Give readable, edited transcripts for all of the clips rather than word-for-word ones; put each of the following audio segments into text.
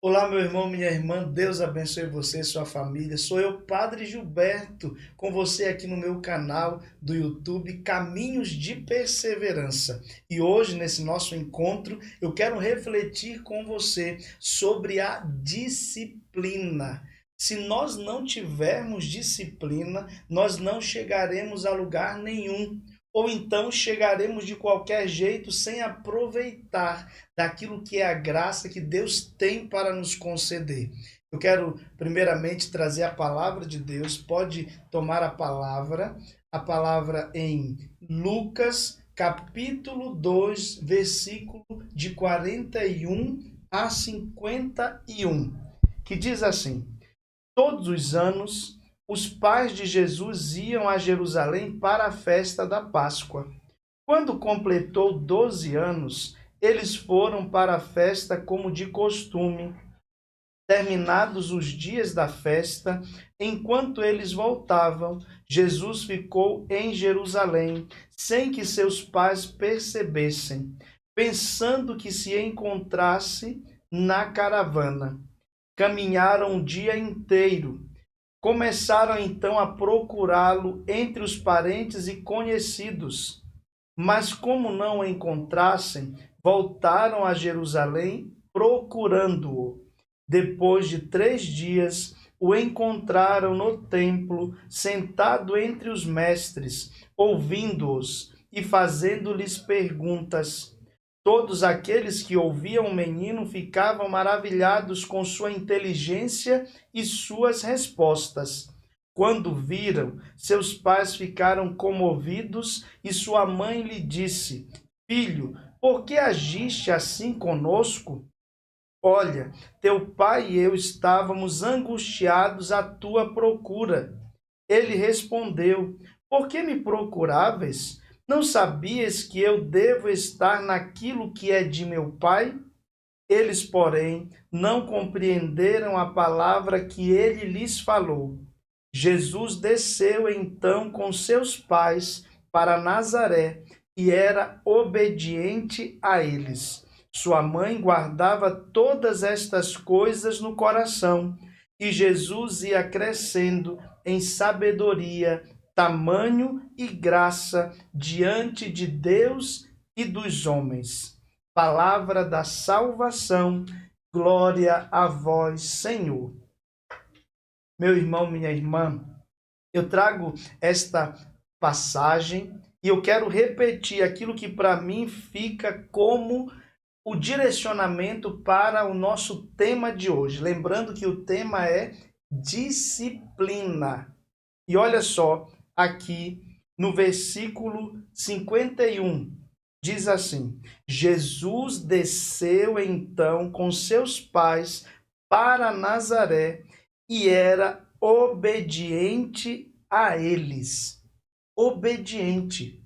Olá, meu irmão, minha irmã, Deus abençoe você e sua família. Sou eu, Padre Gilberto, com você aqui no meu canal do YouTube Caminhos de Perseverança. E hoje, nesse nosso encontro, eu quero refletir com você sobre a disciplina. Se nós não tivermos disciplina, nós não chegaremos a lugar nenhum. Ou então chegaremos de qualquer jeito sem aproveitar daquilo que é a graça que Deus tem para nos conceder. Eu quero primeiramente trazer a palavra de Deus. Pode tomar a palavra em Lucas, capítulo 2, versículo de 41 a 51, que diz assim: Todos os anos, os pais de Jesus iam a Jerusalém para a festa da Páscoa. Quando completou 12 anos, eles foram para a festa como de costume. Terminados os dias da festa, enquanto eles voltavam, Jesus ficou em Jerusalém, sem que seus pais percebessem, pensando que se encontrasse na caravana. Caminharam o dia inteiro. Começaram então a procurá-lo entre os parentes e conhecidos. Mas como não o encontrassem, voltaram a Jerusalém procurando-o. Depois de 3 dias, o encontraram no templo, sentado entre os mestres, ouvindo-os e fazendo-lhes perguntas. Todos aqueles que ouviam o menino ficavam maravilhados com sua inteligência e suas respostas. Quando viram, seus pais ficaram comovidos e sua mãe lhe disse: Filho, por que agiste assim conosco? Olha, teu pai e eu estávamos angustiados à tua procura. Ele respondeu: Por que me procuráveis? Não sabias que eu devo estar naquilo que é de meu pai? Eles, porém, não compreenderam a palavra que ele lhes falou. Jesus desceu então com seus pais para Nazaré e era obediente a eles. Sua mãe guardava todas estas coisas no coração e Jesus ia crescendo em sabedoria, tamanho e graça diante de Deus e dos homens. Palavra da salvação, glória a vós, Senhor. Meu irmão, minha irmã, eu trago esta passagem e eu quero repetir aquilo que para mim fica como o direcionamento para o nosso tema de hoje. Lembrando que o tema é disciplina. E olha só, aqui no versículo 51, diz assim: Jesus desceu então com seus pais para Nazaré e era obediente a eles. Obediente.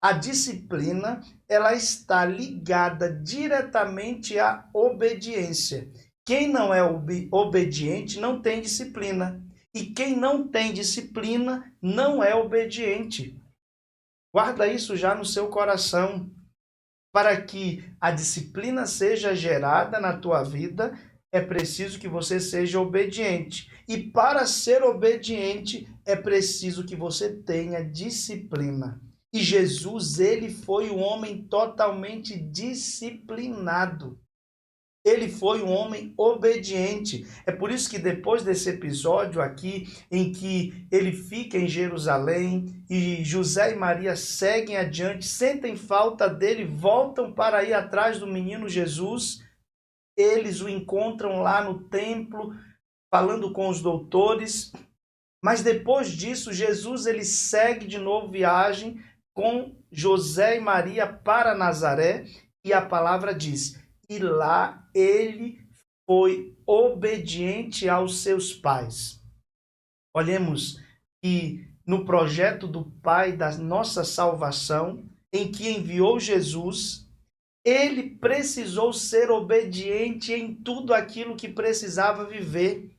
A disciplina, ela está ligada diretamente à obediência. Quem não é obediente não tem disciplina. E quem não tem disciplina não é obediente. Guarda isso já no seu coração. Para que a disciplina seja gerada na tua vida, é preciso que você seja obediente. E para ser obediente, é preciso que você tenha disciplina. E Jesus, ele foi um homem totalmente disciplinado. Ele foi um homem obediente. É por isso que depois desse episódio aqui, em que ele fica em Jerusalém e José e Maria seguem adiante, sentem falta dele, voltam para ir atrás do menino Jesus, eles o encontram lá no templo, falando com os doutores. Mas depois disso, Jesus ele segue de novo viagem com José e Maria para Nazaré, e a palavra diz: e lá ele foi obediente aos seus pais. Olhemos que no projeto do Pai da nossa salvação, em que enviou Jesus, ele precisou ser obediente em tudo aquilo que precisava viver.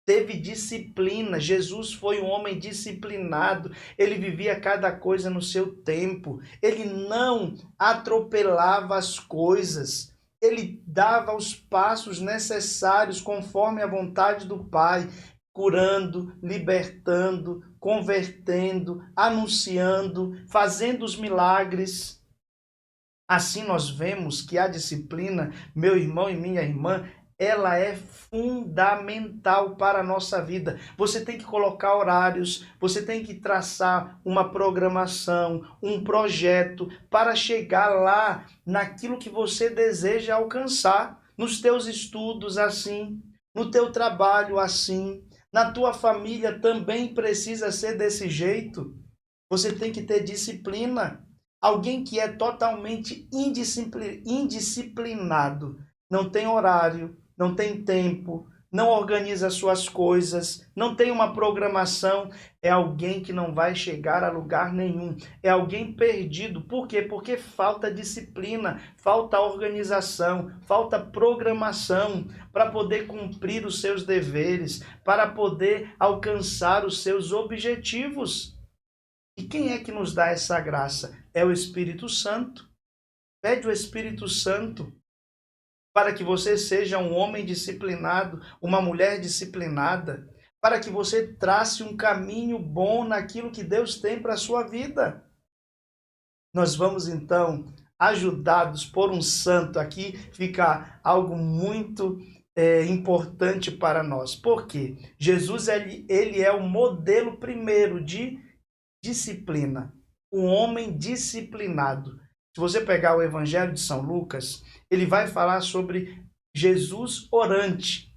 Teve disciplina. Jesus foi um homem disciplinado. Ele vivia cada coisa no seu tempo. Ele não atropelava as coisas. ele dava os passos necessários conforme a vontade do Pai, curando, libertando, convertendo, anunciando, fazendo os milagres. Assim nós vemos que a disciplina, meu irmão e minha irmã, ela é fundamental para a nossa vida. Você tem que colocar horários, você tem que traçar uma programação, um projeto para chegar lá naquilo que você deseja alcançar, nos teus estudos assim, no teu trabalho assim, na tua família também precisa ser desse jeito. Você tem que ter disciplina. Alguém que é totalmente indisciplinado, não tem horário, não tem tempo, não organiza suas coisas, não tem uma programação, é alguém que não vai chegar a lugar nenhum, é alguém perdido. Por quê? Porque falta disciplina, falta organização, falta programação para poder cumprir os seus deveres, para poder alcançar os seus objetivos. E quem é que nos dá essa graça? É o Espírito Santo. Pede o Espírito Santo para que você seja um homem disciplinado, uma mulher disciplinada, para que você trace um caminho bom naquilo que Deus tem para a sua vida. Nós vamos então, ajudados por um santo, aqui fica algo muito importante para nós. Por quê? Jesus ele é o modelo primeiro de disciplina, um homem disciplinado. Se você pegar o Evangelho de São Lucas, ele vai falar sobre Jesus orante.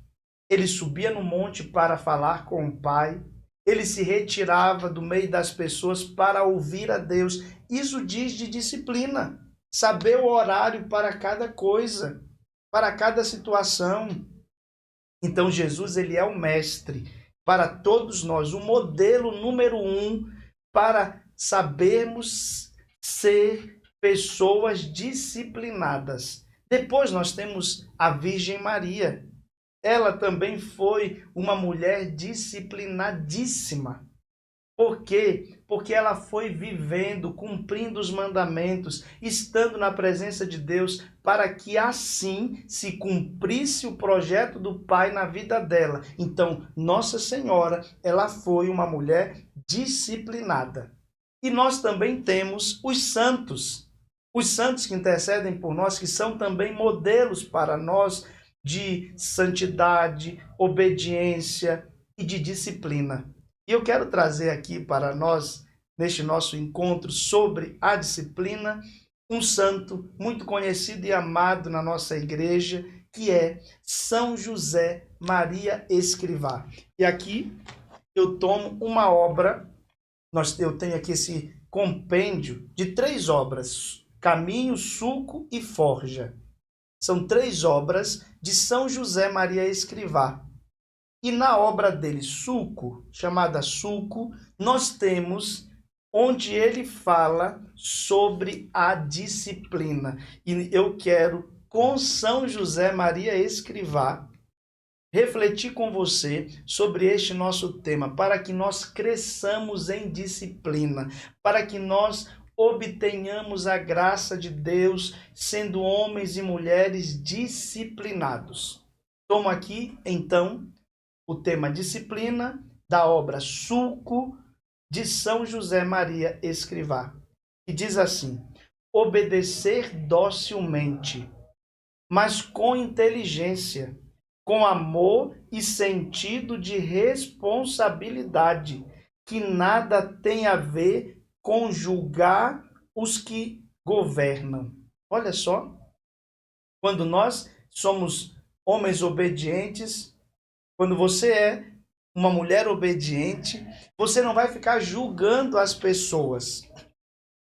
Ele subia no monte para falar com o Pai, ele se retirava do meio das pessoas para ouvir a Deus. Isso diz de disciplina, saber o horário para cada coisa, para cada situação. Então Jesus ele é o mestre para todos nós, o modelo número 1 para sabermos ser pessoas disciplinadas. Depois nós temos a Virgem Maria. Ela também foi uma mulher disciplinadíssima. Por quê? Porque ela foi vivendo, cumprindo os mandamentos, estando na presença de Deus, para que assim se cumprisse o projeto do Pai na vida dela. Então, Nossa Senhora, ela foi uma mulher disciplinada. E nós também temos os santos que intercedem por nós, que são também modelos para nós de santidade, obediência e de disciplina. E eu quero trazer aqui para nós, neste nosso encontro sobre a disciplina, um santo muito conhecido e amado na nossa igreja, que é São José Maria Escrivá. E aqui eu tomo uma obra, eu tenho aqui esse compêndio de 3 obras, Caminho, Sulco e Forja. São 3 obras de São José Maria Escrivá. E na obra dele, Sulco, chamada Sulco, nós temos onde ele fala sobre a disciplina. E eu quero, com São José Maria Escrivá, refletir com você sobre este nosso tema, para que nós cresçamos em disciplina, para que nós obtenhamos a graça de Deus, sendo homens e mulheres disciplinados. Tomo aqui, então, o tema disciplina da obra Sulco de São José Maria Escrivá, que diz assim: obedecer docilmente, mas com inteligência, com amor e sentido de responsabilidade, que nada tem a ver com julgar os que governam. Olha só, quando nós somos homens obedientes, quando você é uma mulher obediente, você não vai ficar julgando as pessoas.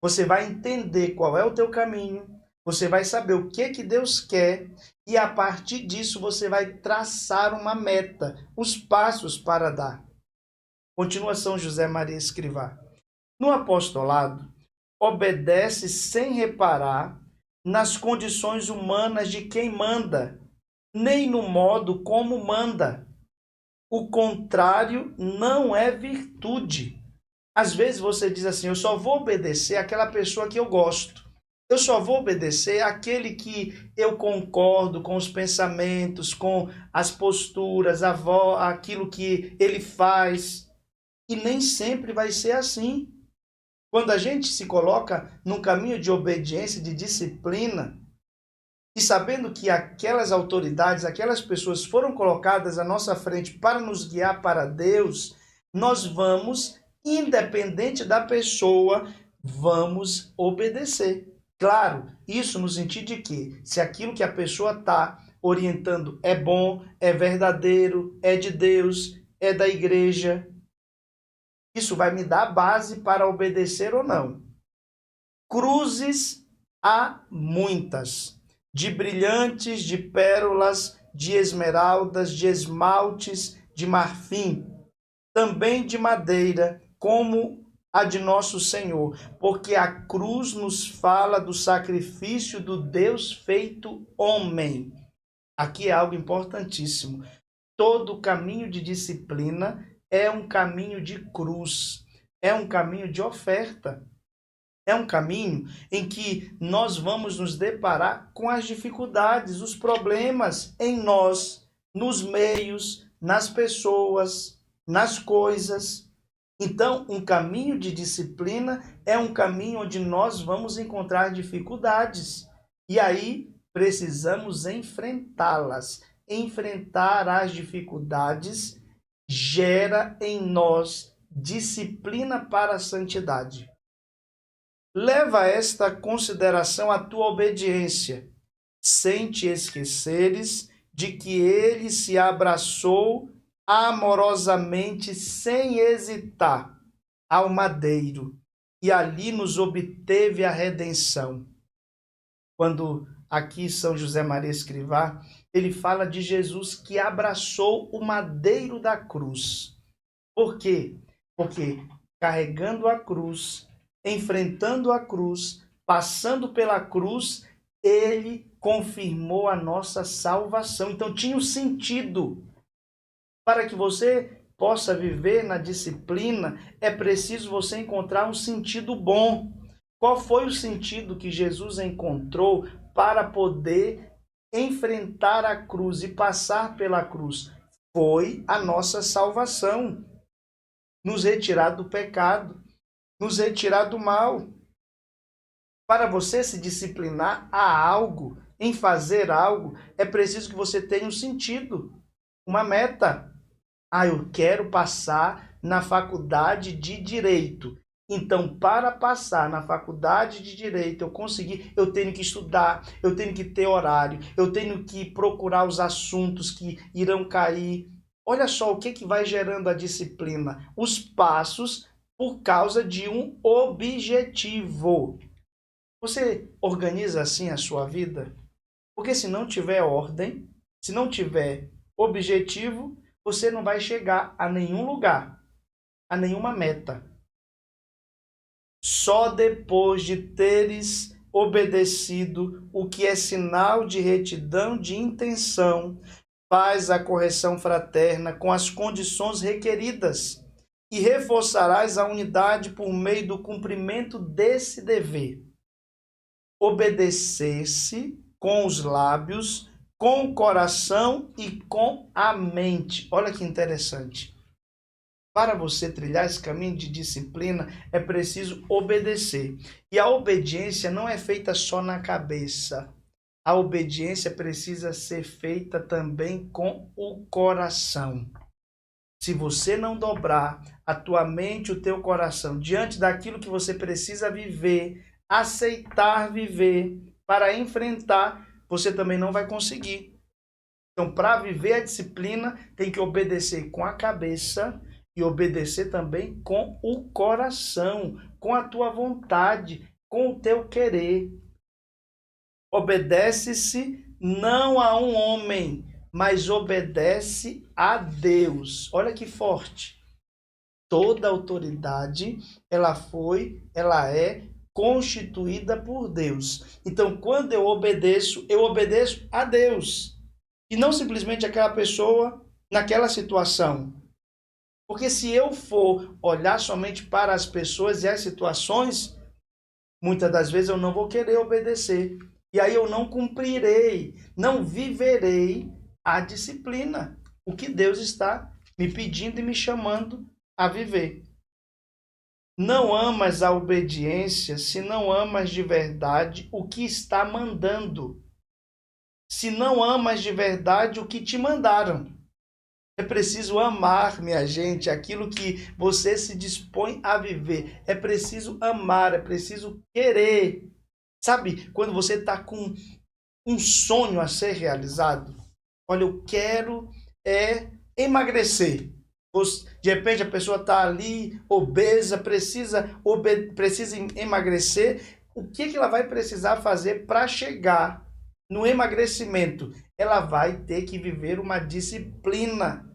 Você vai entender qual é o teu caminho, você vai saber o que Deus quer e a partir disso você vai traçar uma meta, os passos para dar. Continua São José Maria Escrivá. No apostolado, obedece sem reparar nas condições humanas de quem manda, nem no modo como manda. O contrário não é virtude. Às vezes você diz assim: eu só vou obedecer àquela pessoa que eu gosto. Eu só vou obedecer àquele que eu concordo com os pensamentos, com as posturas, aquilo que ele faz. E nem sempre vai ser assim. Quando a gente se coloca num caminho de obediência, de disciplina, e sabendo que aquelas autoridades, aquelas pessoas foram colocadas à nossa frente para nos guiar para Deus, nós vamos, independente da pessoa, vamos obedecer. Claro, isso no sentido de que, se aquilo que a pessoa está orientando é bom, é verdadeiro, é de Deus, é da igreja, isso vai me dar base para obedecer ou não. Cruzes há muitas, de brilhantes, de pérolas, de esmeraldas, de esmaltes, de marfim, também de madeira, como a de nosso Senhor, porque a cruz nos fala do sacrifício do Deus feito homem. Aqui é algo importantíssimo. Todo caminho de disciplina é um caminho de cruz, é um caminho de oferta. É um caminho em que nós vamos nos deparar com as dificuldades, os problemas em nós, nos meios, nas pessoas, nas coisas. Então, um caminho de disciplina é um caminho onde nós vamos encontrar dificuldades. E aí precisamos enfrentá-las. Enfrentar as dificuldades gera em nós disciplina para a santidade. Leva esta consideração a tua obediência, sem te esqueceres de que ele se abraçou amorosamente, sem hesitar, ao madeiro, e ali nos obteve a redenção. Quando aqui São José Maria Escrivá, ele fala de Jesus que abraçou o madeiro da cruz. Por quê? Porque carregando a cruz, enfrentando a cruz, passando pela cruz, ele confirmou a nossa salvação. Então tinha um sentido. Para que você possa viver na disciplina, é preciso você encontrar um sentido bom. Qual foi o sentido que Jesus encontrou para poder enfrentar a cruz e passar pela cruz? Foi a nossa salvação. Nos retirar do pecado, nos retirar do mal. Para você se disciplinar a algo, em fazer algo, é preciso que você tenha um sentido, uma meta. Eu quero passar na faculdade de Direito. Então, para passar na faculdade de Direito, eu tenho que estudar, eu tenho que ter horário, eu tenho que procurar os assuntos que irão cair. Olha só o que vai gerando a disciplina. Os passos por causa de um objetivo. Você organiza assim a sua vida? Porque se não tiver ordem, se não tiver objetivo, você não vai chegar a nenhum lugar, a nenhuma meta. Só depois de teres obedecido o que é sinal de retidão de intenção, faz a correção fraterna com as condições requeridas e reforçarás a unidade por meio do cumprimento desse dever. Obedecer-se com os lábios, com o coração e com a mente. Olha que interessante. Para você trilhar esse caminho de disciplina, é preciso obedecer. E a obediência não é feita só na cabeça. A obediência precisa ser feita também com o coração. Se você não dobrar a tua mente, o teu coração, diante daquilo que você precisa viver, aceitar viver, para enfrentar, você também não vai conseguir. Então, para viver a disciplina, tem que obedecer com a cabeça e obedecer também com o coração, com a tua vontade, com o teu querer. Obedece-se não a um homem, mas obedece a Deus. Olha que forte. Toda autoridade, ela é constituída por Deus. Então, quando eu obedeço a Deus. E não simplesmente aquela pessoa naquela situação. Porque se eu for olhar somente para as pessoas e as situações, Muitas das vezes eu não vou querer obedecer. E aí eu não cumprirei, não viverei a disciplina. O que Deus está me pedindo e me chamando a viver. Não amas a obediência se não amas de verdade o que está mandando. Se não amas de verdade o que te mandaram. É preciso amar, minha gente, aquilo que você se dispõe a viver. É preciso amar, é preciso querer. Sabe, quando você está com um sonho a ser realizado, olha, eu quero emagrecer. De repente a pessoa está ali, obesa, precisa emagrecer. O que ela vai precisar fazer para chegar no emagrecimento? Ela vai ter que viver uma disciplina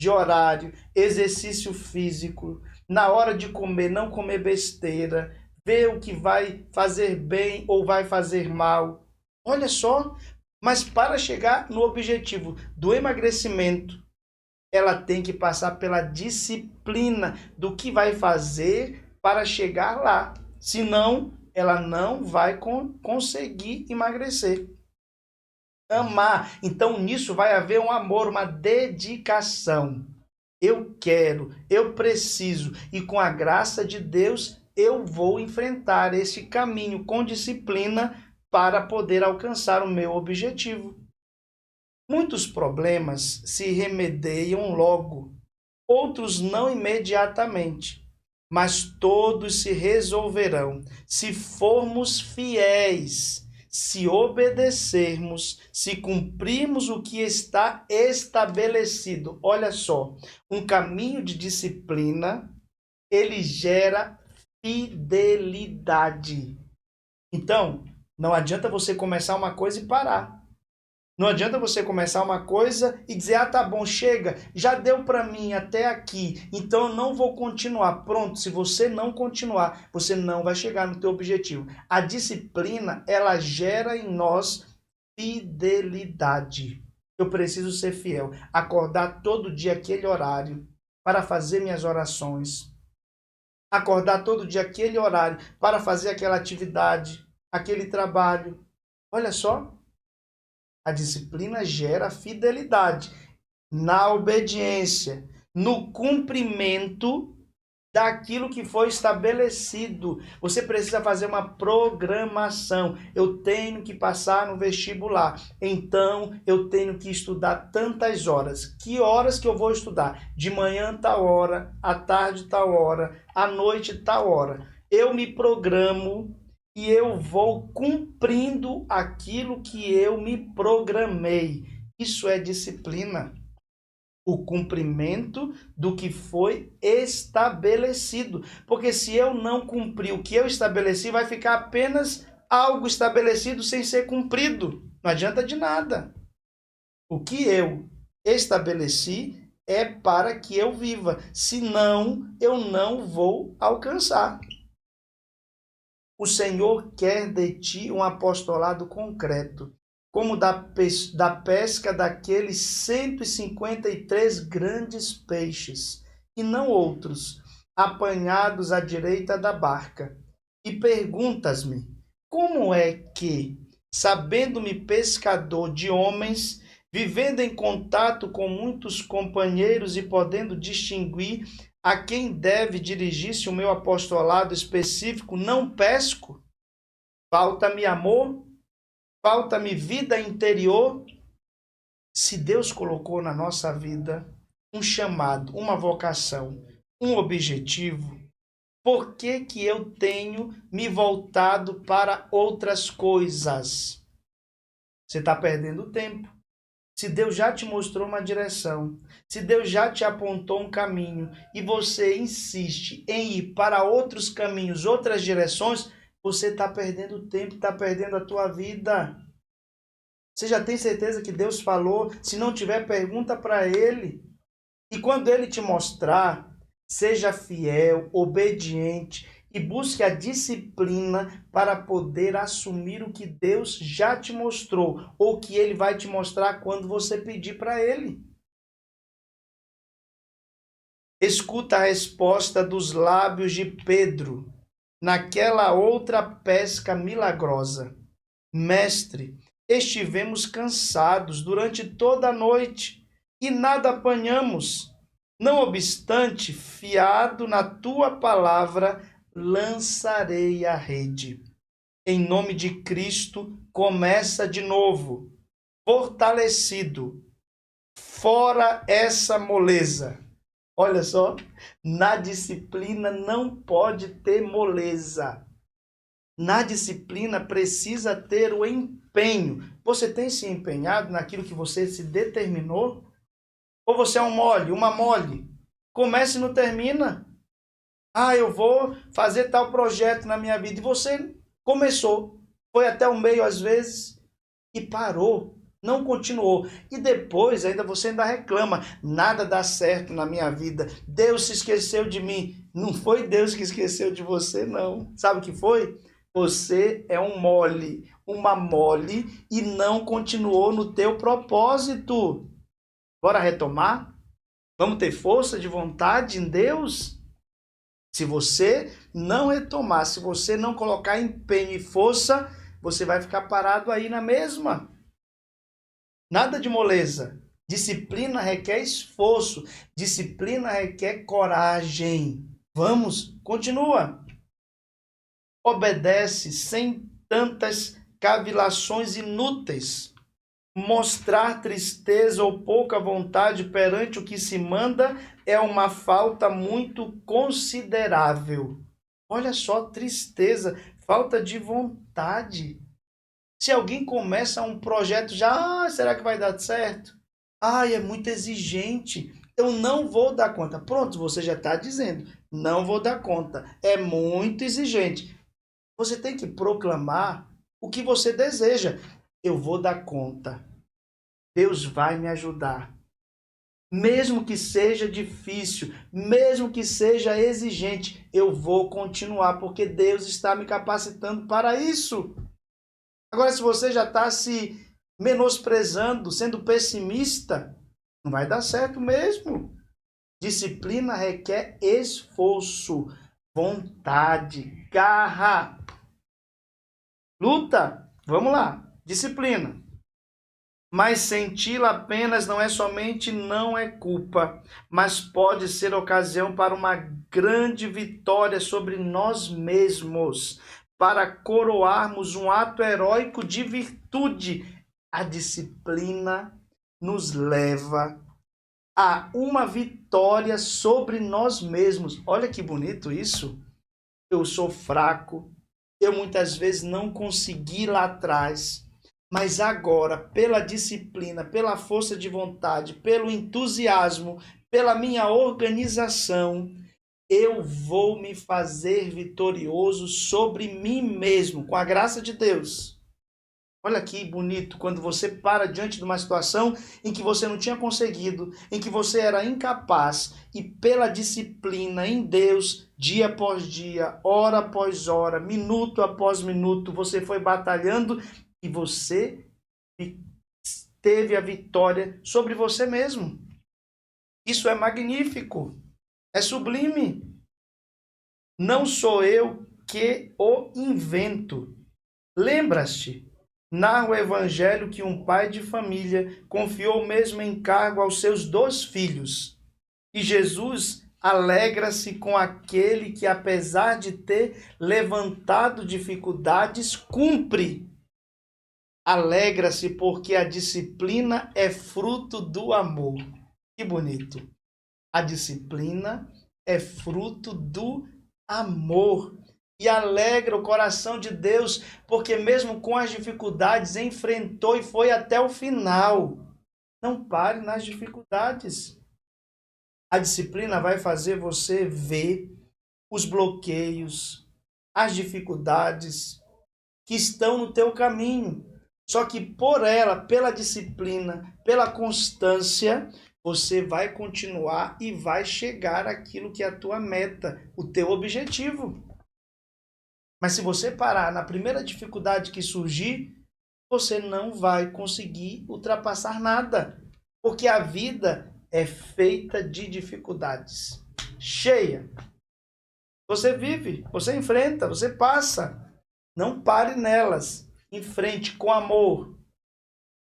de horário, exercício físico, na hora de comer, não comer besteira, ver o que vai fazer bem ou vai fazer mal. Olha só, mas para chegar no objetivo do emagrecimento, ela tem que passar pela disciplina do que vai fazer para chegar lá. Senão, ela não vai conseguir emagrecer. Amar. Então, nisso vai haver um amor, uma dedicação. Eu quero, eu preciso, e com a graça de Deus, eu vou enfrentar esse caminho com disciplina para poder alcançar o meu objetivo. Muitos problemas se remediam logo, outros não imediatamente, mas todos se resolverão se formos fiéis, se obedecermos, se cumprirmos o que está estabelecido. Olha só, um caminho de disciplina, ele gera fidelidade. Então, não adianta você começar uma coisa e parar. Não adianta você começar uma coisa e dizer, ah, tá bom, chega, já deu para mim até aqui, então eu não vou continuar. Pronto, se você não continuar, você não vai chegar no teu objetivo. A disciplina, ela gera em nós fidelidade. Eu preciso ser fiel, acordar todo dia aquele horário para fazer minhas orações. Acordar todo dia aquele horário para fazer aquela atividade, aquele trabalho. Olha só. A disciplina gera fidelidade na obediência, no cumprimento daquilo que foi estabelecido. Você precisa fazer uma programação. Eu tenho que passar no vestibular. Então, eu tenho que estudar tantas horas. Que horas que eu vou estudar? De manhã tal hora, à tarde tal hora, à noite tal hora. Eu me programo e eu vou cumprindo aquilo que eu me programei. Isso é disciplina. O cumprimento do que foi estabelecido. Porque se eu não cumprir o que eu estabeleci, vai ficar apenas algo estabelecido sem ser cumprido. Não adianta de nada. O que eu estabeleci é para que eu viva. Senão, eu não vou alcançar. O Senhor quer de ti um apostolado concreto, como da pesca daqueles 153 grandes peixes, e não outros, apanhados à direita da barca. E perguntas-me, como é que, sabendo-me pescador de homens, vivendo em contato com muitos companheiros e podendo distinguir a quem deve dirigir-se o meu apostolado específico, não pesco? Falta-me amor? Falta-me vida interior? Se Deus colocou na nossa vida um chamado, uma vocação, um objetivo, por que que eu tenho me voltado para outras coisas? Você está perdendo tempo. Se Deus já te mostrou uma direção, se Deus já te apontou um caminho e você insiste em ir para outros caminhos, outras direções, você está perdendo tempo, está perdendo a tua vida. Você já tem certeza que Deus falou? Se não tiver, pergunta para Ele. E quando Ele te mostrar, seja fiel, obediente e busque a disciplina para poder assumir o que Deus já te mostrou ou que Ele vai te mostrar quando você pedir para Ele. Escuta a resposta dos lábios de Pedro naquela outra pesca milagrosa. Mestre, estivemos cansados durante toda a noite e nada apanhamos. Não obstante, fiado na tua palavra, lançarei a rede. Em nome de Cristo, começa de novo, fortalecido, fora essa moleza. Olha só, na disciplina não pode ter moleza. Na disciplina precisa ter o empenho. Você tem se empenhado naquilo que você se determinou? Ou você é um mole, uma mole? Começa e não termina. Eu vou fazer tal projeto na minha vida. E você começou, foi até o meio às vezes e parou, não continuou. E depois você ainda reclama, nada dá certo na minha vida. Deus se esqueceu de mim. Não foi Deus que esqueceu de você, não. Sabe o que foi? Você é um mole, uma mole e não continuou no teu propósito. Bora retomar? Vamos ter força de vontade em Deus? Se você não retomar, se você não colocar empenho e força, você vai ficar parado aí na mesma. Nada de moleza. Disciplina requer esforço. Disciplina requer coragem. Vamos, continua. Obedece sem tantas cavilações inúteis. Mostrar tristeza ou pouca vontade perante o que se manda é uma falta muito considerável. Olha só, tristeza, falta de vontade. Se alguém começa um projeto já, será que vai dar certo? É muito exigente, eu não vou dar conta. Pronto, você já está dizendo, não vou dar conta, é muito exigente. Você tem que proclamar o que você deseja. Eu vou dar conta. Deus vai me ajudar. Mesmo que seja difícil, mesmo que seja exigente, eu vou continuar, porque Deus está me capacitando para isso. Agora, se você já está se menosprezando, sendo pessimista, não vai dar certo mesmo. Disciplina requer esforço, vontade, garra. Luta, vamos lá, disciplina. Mas senti-la apenas não é somente não é culpa, mas pode ser ocasião para uma grande vitória sobre nós mesmos, para coroarmos um ato heróico de virtude. A disciplina nos leva a uma vitória sobre nós mesmos. Olha que bonito isso. Eu sou fraco, eu muitas vezes não consegui lá atrás, mas agora, pela disciplina, pela força de vontade, pelo entusiasmo, pela minha organização, eu vou me fazer vitorioso sobre mim mesmo, com a graça de Deus. Olha que bonito, quando você para diante de uma situação em que você não tinha conseguido, em que você era incapaz, e pela disciplina em Deus, dia após dia, hora após hora, minuto após minuto, você foi batalhando e você teve a vitória sobre você mesmo. Isso é magnífico, é sublime. Não sou eu que o invento. Lembras-te? Narra o evangelho que um pai de família confiou o mesmo encargo aos seus 2 filhos. E Jesus alegra-se com aquele que, apesar de ter levantado dificuldades, cumpre. Alegra-se porque a disciplina é fruto do amor. Que bonito. A disciplina é fruto do amor. E alegra o coração de Deus, porque mesmo com as dificuldades, enfrentou e foi até o final. Não pare nas dificuldades. A disciplina vai fazer você ver os bloqueios, as dificuldades que estão no teu caminho. Só que por ela, pela disciplina, pela constância, você vai continuar e vai chegar àquilo que é a tua meta, o teu objetivo. Mas se você parar na primeira dificuldade que surgir, você não vai conseguir ultrapassar nada. Porque a vida é feita de dificuldades. Cheia. Você vive, você enfrenta, você passa. Não pare nelas. Enfrente com amor.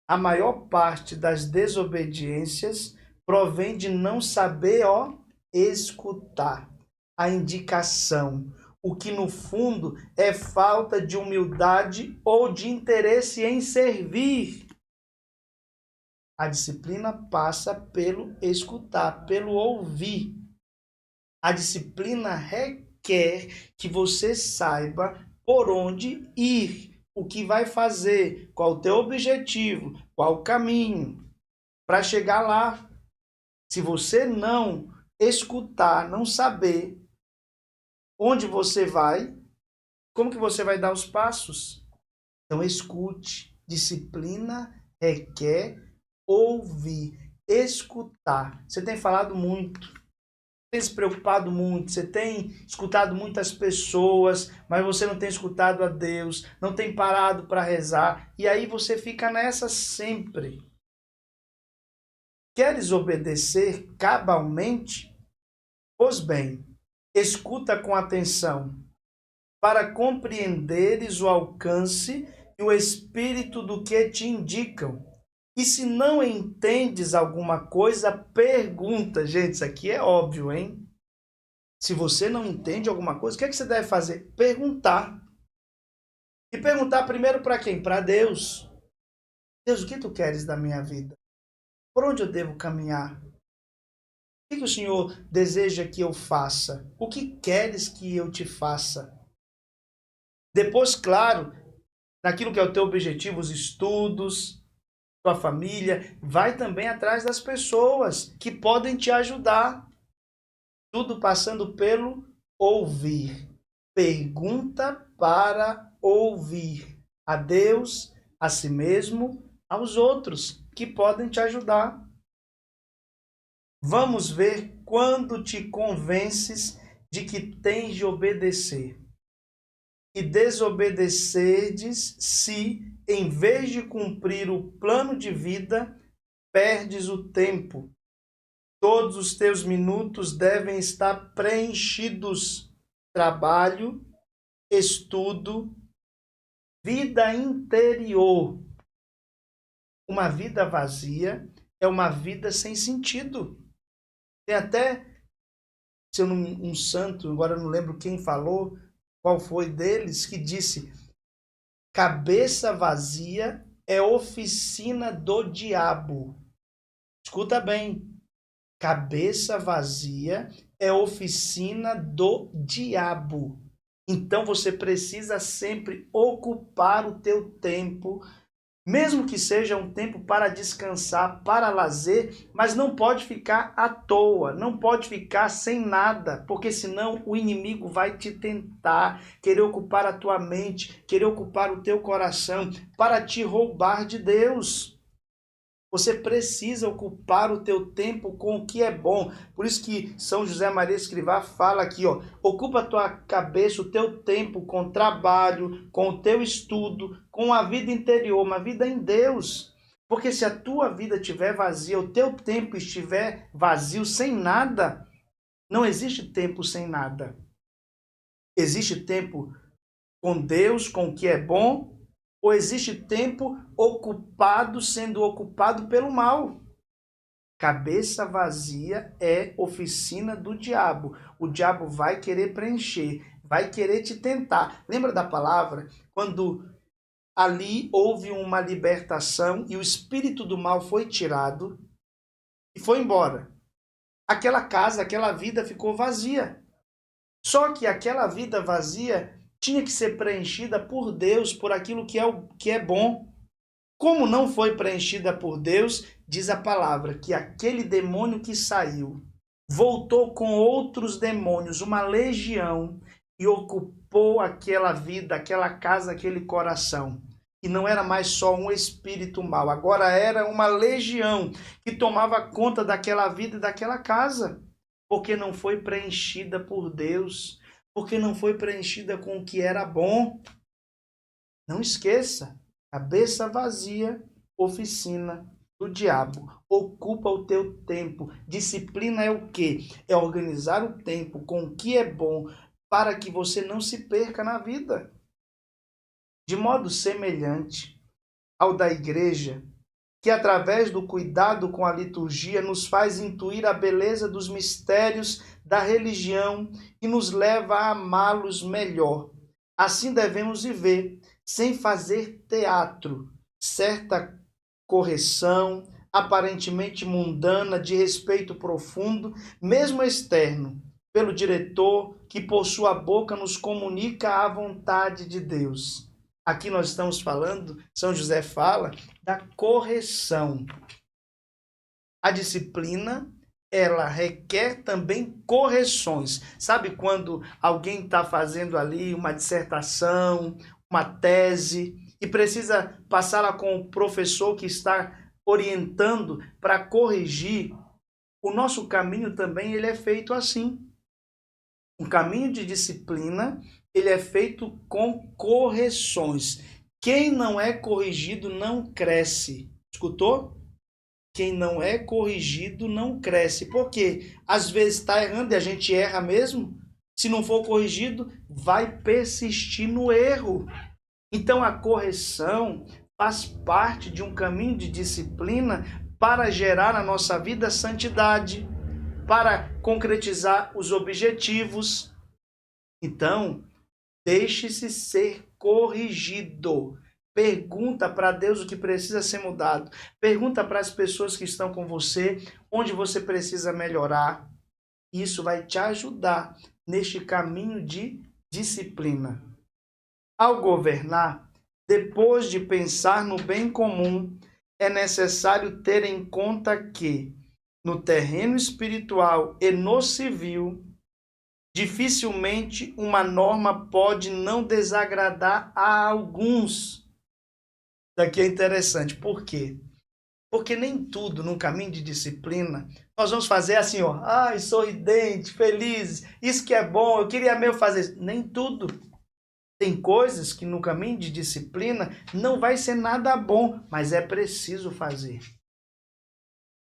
A maior parte das desobediências provém de não saber, escutar a indicação, o que no fundo é falta de humildade ou de interesse em servir. A disciplina passa pelo escutar, pelo ouvir. A disciplina requer que você saiba por onde ir, o que vai fazer, qual o teu objetivo, qual o caminho para chegar lá. Se você não escutar, não saber onde você vai, como que você vai dar os passos? Então escute. Disciplina requer ouvir, escutar. Você tem falado muito, tem se preocupado muito, você tem escutado muitas pessoas, mas você não tem escutado a Deus, não tem parado para rezar, e aí você fica nessa sempre. Queres obedecer cabalmente? Pois bem, escuta com atenção, para compreenderes o alcance e o espírito do que te indicam. E se não entendes alguma coisa, pergunta. Gente, isso aqui é óbvio, hein? Se você não entende alguma coisa, o que é que você deve fazer? Perguntar. E perguntar primeiro para quem? Para Deus. Deus, o que tu queres da minha vida? Por onde eu devo caminhar? O que o Senhor deseja que eu faça? O que queres que eu te faça? Depois, claro, naquilo que é o teu objetivo, os estudos, tua família, vai também atrás das pessoas que podem te ajudar. Tudo passando pelo ouvir. Pergunta para ouvir a Deus, a si mesmo, aos outros que podem te ajudar. Vamos ver quando te convences de que tens de obedecer. E desobedecerdes se, em vez de cumprir o plano de vida, perdes o tempo. Todos os teus minutos devem estar preenchidos. Trabalho, estudo, vida interior. Uma vida vazia é uma vida sem sentido. Tem até, se eu não, um santo, agora eu não lembro quem falou, qual foi deles, que disse: cabeça vazia é oficina do diabo. Escuta bem. Cabeça vazia é oficina do diabo. Então você precisa sempre ocupar o teu tempo, mesmo que seja um tempo para descansar, para lazer, mas não pode ficar à toa, não pode ficar sem nada, porque senão o inimigo vai te tentar, querer ocupar a tua mente, querer ocupar o teu coração, para te roubar de Deus. Você precisa ocupar o teu tempo com o que é bom. Por isso que São José Maria Escrivá fala aqui, ocupa a tua cabeça, o teu tempo com trabalho, com o teu estudo, com a vida interior, uma vida em Deus. Porque se a tua vida estiver vazia, o teu tempo estiver vazio, sem nada, não existe tempo sem nada. Existe tempo com Deus, com o que é bom, ou existe tempo ocupado, sendo ocupado pelo mal. Cabeça vazia é oficina do diabo. O diabo vai querer preencher, vai querer te tentar. Lembra da palavra? Quando ali houve uma libertação e o espírito do mal foi tirado e foi embora. Aquela casa, aquela vida ficou vazia. Só que aquela vida vazia tinha que ser preenchida por Deus, por aquilo que é bom. Como não foi preenchida por Deus, diz a palavra que aquele demônio que saiu voltou com outros demônios, uma legião, e ocupou aquela vida, aquela casa, aquele coração. E não era mais só um espírito mau, agora era uma legião que tomava conta daquela vida e daquela casa, porque não foi preenchida por Deus, porque não foi preenchida com o que era bom. Não esqueça, cabeça vazia, oficina do diabo. Ocupa o teu tempo. Disciplina é o quê? É organizar o tempo com o que é bom, para que você não se perca na vida. De modo semelhante ao da igreja, que através do cuidado com a liturgia nos faz intuir a beleza dos mistérios da religião e nos leva a amá-los melhor. Assim devemos viver, sem fazer teatro, certa correção, aparentemente mundana, de respeito profundo, mesmo externo, pelo diretor que por sua boca nos comunica a vontade de Deus. Aqui nós estamos falando, São José fala, da correção. A disciplina, ela requer também correções. Sabe quando alguém está fazendo ali uma dissertação, uma tese, e precisa passá-la com o professor que está orientando para corrigir? O nosso caminho também ele é feito assim. Um caminho de disciplina, ele é feito com correções. Quem não é corrigido não cresce. Escutou? Quem não é corrigido não cresce. Por quê? Às vezes está errando e a gente erra mesmo. Se não for corrigido, vai persistir no erro. Então a correção faz parte de um caminho de disciplina para gerar na nossa vida santidade, para concretizar os objetivos. Então, deixe-se ser corrigido. Pergunta para Deus o que precisa ser mudado. Pergunta para as pessoas que estão com você onde você precisa melhorar. Isso vai te ajudar neste caminho de disciplina. Ao governar, depois de pensar no bem comum, é necessário ter em conta que, no terreno espiritual e no civil, dificilmente uma norma pode não desagradar a alguns. Daqui é interessante. Por quê? Porque nem tudo no caminho de disciplina nós vamos fazer assim, ó, ai, sorridente, feliz, isso que é bom, eu queria mesmo fazer isso. Nem tudo. Tem coisas que no caminho de disciplina não vai ser nada bom, mas é preciso fazer.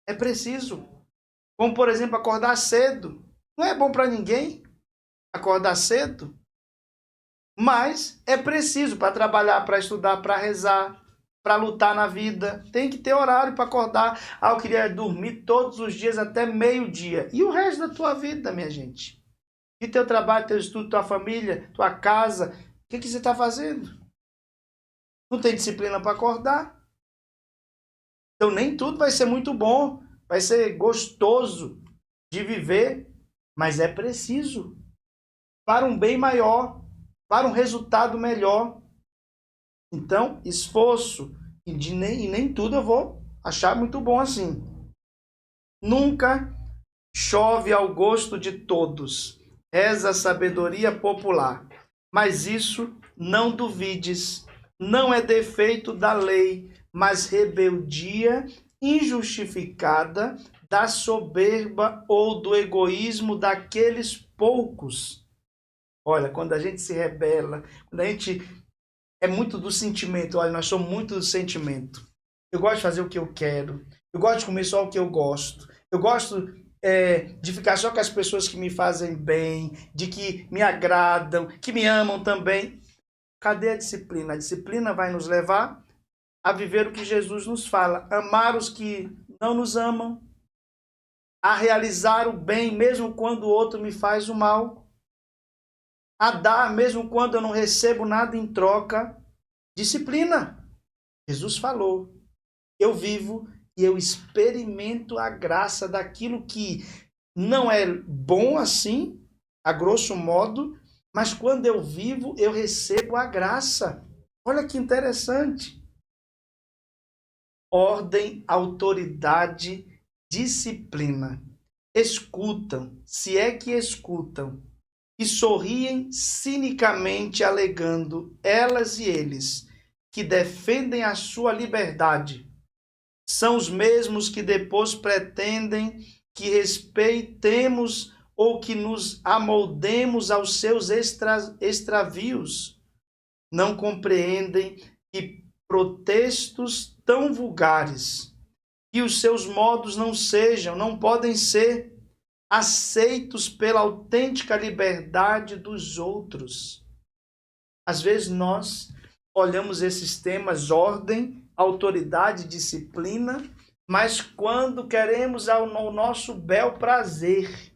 É preciso. Como, por exemplo, acordar cedo. Não é bom para ninguém acordar cedo, mas é preciso para trabalhar, para estudar, para rezar, para lutar na vida. Tem que ter horário para acordar. Ah, eu queria dormir todos os dias até meio-dia. E o resto da tua vida, minha gente? E teu trabalho, teu estudo, tua família, tua casa, o que você está fazendo? Não tem disciplina para acordar? Então nem tudo vai ser muito bom, vai ser gostoso de viver, mas é preciso para um bem maior, para um resultado melhor. Então, esforço, e nem tudo eu vou achar muito bom assim. Nunca chove ao gosto de todos, reza a sabedoria popular. Mas isso, não duvides, não é defeito da lei, mas rebeldia injustificada da soberba ou do egoísmo daqueles poucos. Olha, quando a gente se rebela, quando a gente é muito do sentimento, olha, nós somos muito do sentimento. Eu gosto de fazer o que eu quero, eu gosto de comer só o que eu gosto, eu gosto de ficar só com as pessoas que me fazem bem, de que me agradam, que me amam também. Cadê a disciplina? A disciplina vai nos levar a viver o que Jesus nos fala, amar os que não nos amam, a realizar o bem mesmo quando o outro me faz o mal, a dar mesmo quando eu não recebo nada em troca. Disciplina. Jesus falou, eu vivo e eu experimento a graça daquilo que não é bom assim, a grosso modo, mas quando eu vivo, eu recebo a graça. Olha que interessante. Ordem, autoridade, disciplina. Escutam, se é que escutam, e sorriem cinicamente, alegando, elas e eles, que defendem a sua liberdade. São os mesmos que depois pretendem que respeitemos ou que nos amoldemos aos seus extravios. Não compreendem que protestos tão vulgares, que os seus modos não podem ser aceitos pela autêntica liberdade dos outros. Às vezes nós olhamos esses temas, ordem, autoridade, disciplina, mas quando queremos ao nosso bel prazer.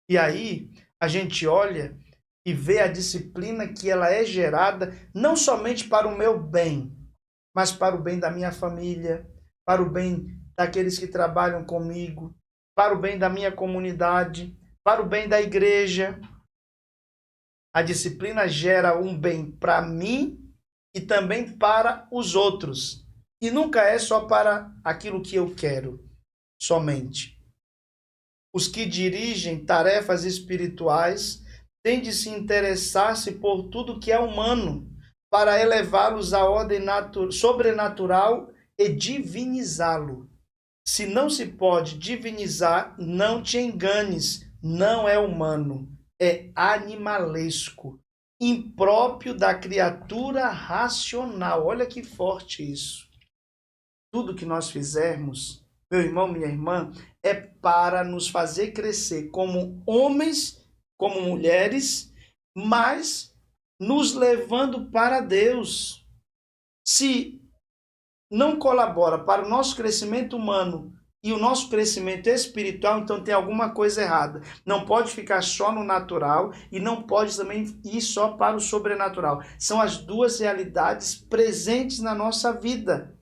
E aí a gente olha e vê a disciplina que ela é gerada não somente para o meu bem, mas para o bem da minha família, para o bem daqueles que trabalham comigo, para o bem da minha comunidade, para o bem da igreja. A disciplina gera um bem para mim e também para os outros. E nunca é só para aquilo que eu quero, somente. Os que dirigem tarefas espirituais têm de se interessar-se por tudo que é humano, para elevá-los à ordem sobrenatural e divinizá-lo. Se não se pode divinizar, não te enganes, não é humano, é animalesco, impróprio da criatura racional. Olha que forte isso. Tudo que nós fizermos, meu irmão, minha irmã, é para nos fazer crescer como homens, como mulheres, mas nos levando para Deus. Se não colabora para o nosso crescimento humano e o nosso crescimento espiritual, então tem alguma coisa errada. Não pode ficar só no natural e não pode também ir só para o sobrenatural. São as duas realidades presentes na nossa vida.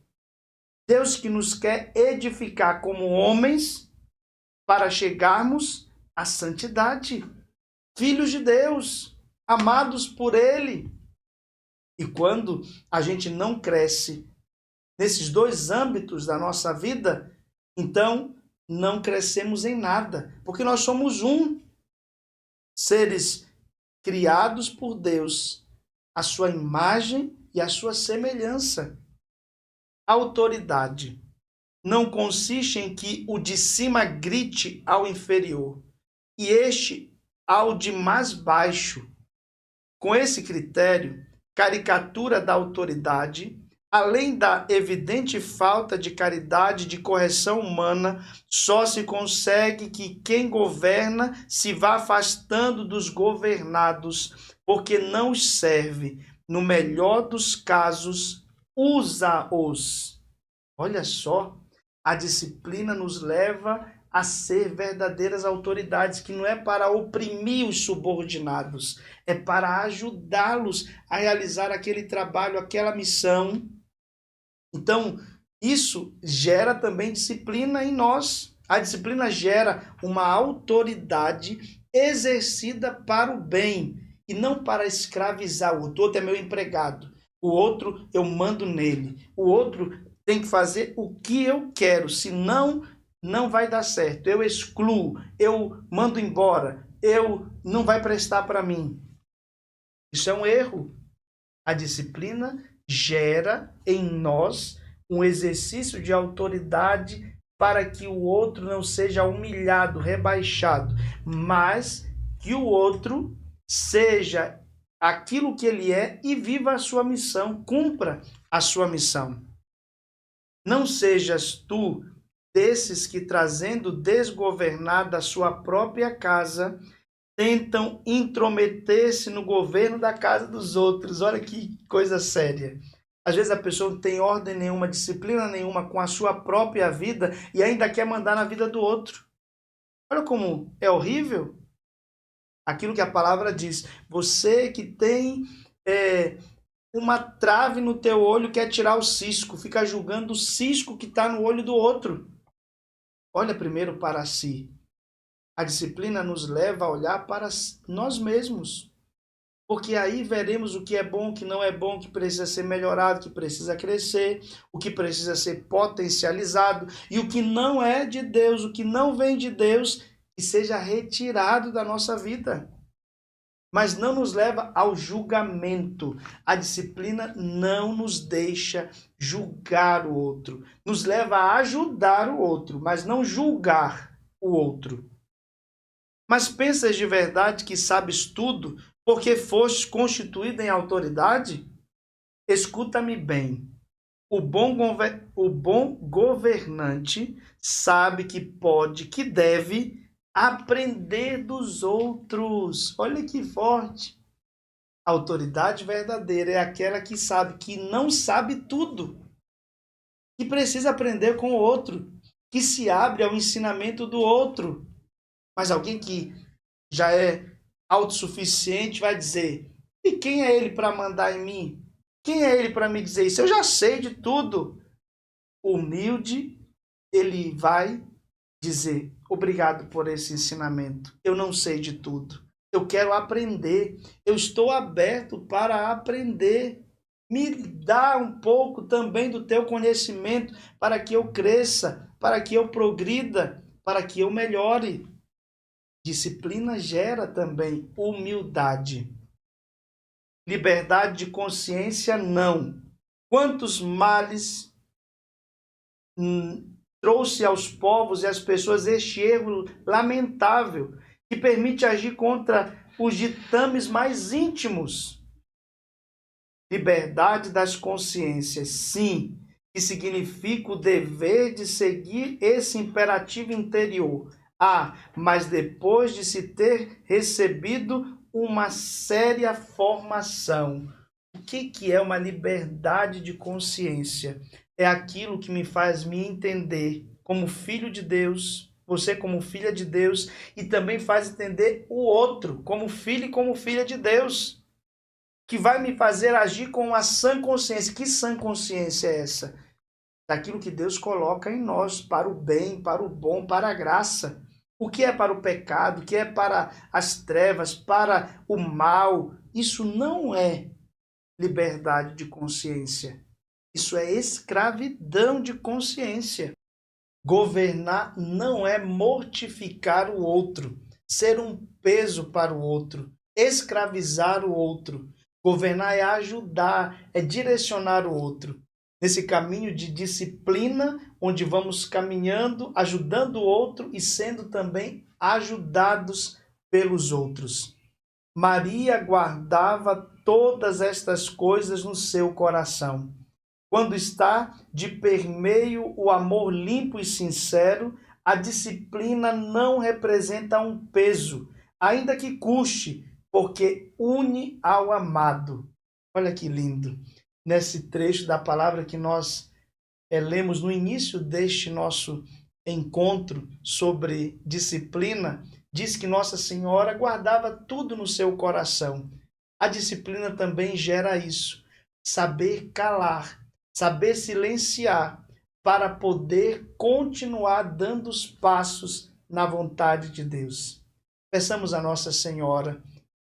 Deus que nos quer edificar como homens para chegarmos à santidade. Filhos de Deus, amados por Ele. E quando a gente não cresce nesses dois âmbitos da nossa vida, então não crescemos em nada, porque nós somos seres criados por Deus, a sua imagem e a sua semelhança. A autoridade não consiste em que o de cima grite ao inferior e este ao de mais baixo. Com esse critério, caricatura da autoridade, além da evidente falta de caridade e de correção humana, só se consegue que quem governa se vá afastando dos governados, porque não os serve. No melhor dos casos, usa-os. Olha só, a disciplina nos leva a ser verdadeiras autoridades, que não é para oprimir os subordinados, é para ajudá-los a realizar aquele trabalho, aquela missão. Então, isso gera também disciplina em nós. A disciplina gera uma autoridade exercida para o bem e não para escravizar o outro. O outro é meu empregado, o outro eu mando nele, o outro tem que fazer o que eu quero, senão não vai dar certo. Eu excluo, eu mando embora, não vai prestar para mim. Isso é um erro. A disciplina gera em nós um exercício de autoridade para que o outro não seja humilhado, rebaixado, mas que o outro seja aquilo que ele é e viva a sua missão, cumpra a sua missão. Não sejas tu desses que, trazendo desgovernada a sua própria casa, tentam intrometer-se no governo da casa dos outros. Olha que coisa séria. Às vezes a pessoa não tem ordem nenhuma, disciplina nenhuma com a sua própria vida e ainda quer mandar na vida do outro. Olha como é horrível. Aquilo que a palavra diz. Você que tem uma trave no teu olho, quer tirar o cisco, fica julgando o cisco que está no olho do outro. Olha primeiro para si. A disciplina nos leva a olhar para nós mesmos. Porque aí veremos o que é bom, o que não é bom, o que precisa ser melhorado, o que precisa crescer, o que precisa ser potencializado e o que não é de Deus, o que não vem de Deus, que seja retirado da nossa vida. Mas não nos leva ao julgamento. A disciplina não nos deixa julgar o outro. Nos leva a ajudar o outro, mas não julgar o outro. Mas pensas de verdade que sabes tudo porque fostes constituído em autoridade? Escuta-me bem. O bom governante sabe que pode, que deve aprender dos outros. Olha que forte. A autoridade verdadeira é aquela que sabe que não sabe tudo, que precisa aprender com o outro, que se abre ao ensinamento do outro. Mas alguém que já é autossuficiente vai dizer: e quem é ele para mandar em mim? Quem é ele para me dizer isso? Eu já sei de tudo. O humilde, ele vai dizer: obrigado por esse ensinamento. Eu não sei de tudo. Eu quero aprender. Eu estou aberto para aprender. Me dá um pouco também do teu conhecimento para que eu cresça, para que eu progrida, para que eu melhore. Disciplina gera também humildade. Liberdade de consciência, não. Quantos males trouxe aos povos e às pessoas este erro lamentável, que permite agir contra os ditames mais íntimos. Liberdade das consciências, sim, que significa o dever de seguir esse imperativo interior. Mas depois de se ter recebido uma séria formação. O que é uma liberdade de consciência? É aquilo que me faz me entender como filho de Deus, você como filha de Deus, e também faz entender o outro como filho e como filha de Deus, que vai me fazer agir com uma sã consciência. Que sã consciência é essa? Daquilo que Deus coloca em nós, para o bem, para o bom, para a graça. O que é para o pecado, o que é para as trevas, para o mal, isso não é liberdade de consciência. Isso é escravidão de consciência. Governar não é mortificar o outro, ser um peso para o outro, escravizar o outro. Governar é ajudar, é direcionar o outro. Nesse caminho de disciplina, onde vamos caminhando, ajudando o outro e sendo também ajudados pelos outros. Maria guardava todas estas coisas no seu coração. Quando está de permeio o amor limpo e sincero, a disciplina não representa um peso, ainda que custe, porque une ao amado. Olha que lindo. Nesse trecho da palavra que nós lemos no início deste nosso encontro sobre disciplina, diz que Nossa Senhora guardava tudo no seu coração. A disciplina também gera isso, saber calar, saber silenciar, para poder continuar dando os passos na vontade de Deus. Peçamos a Nossa Senhora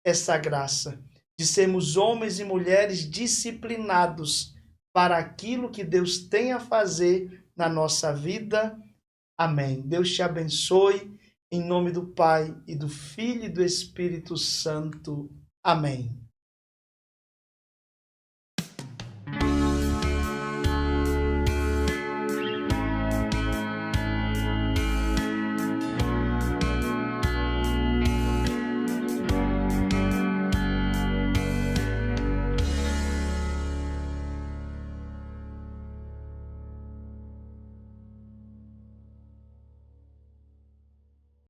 essa graça de sermos homens e mulheres disciplinados para aquilo que Deus tem a fazer na nossa vida. Amém. Deus te abençoe, em nome do Pai, e do Filho e do Espírito Santo. Amém.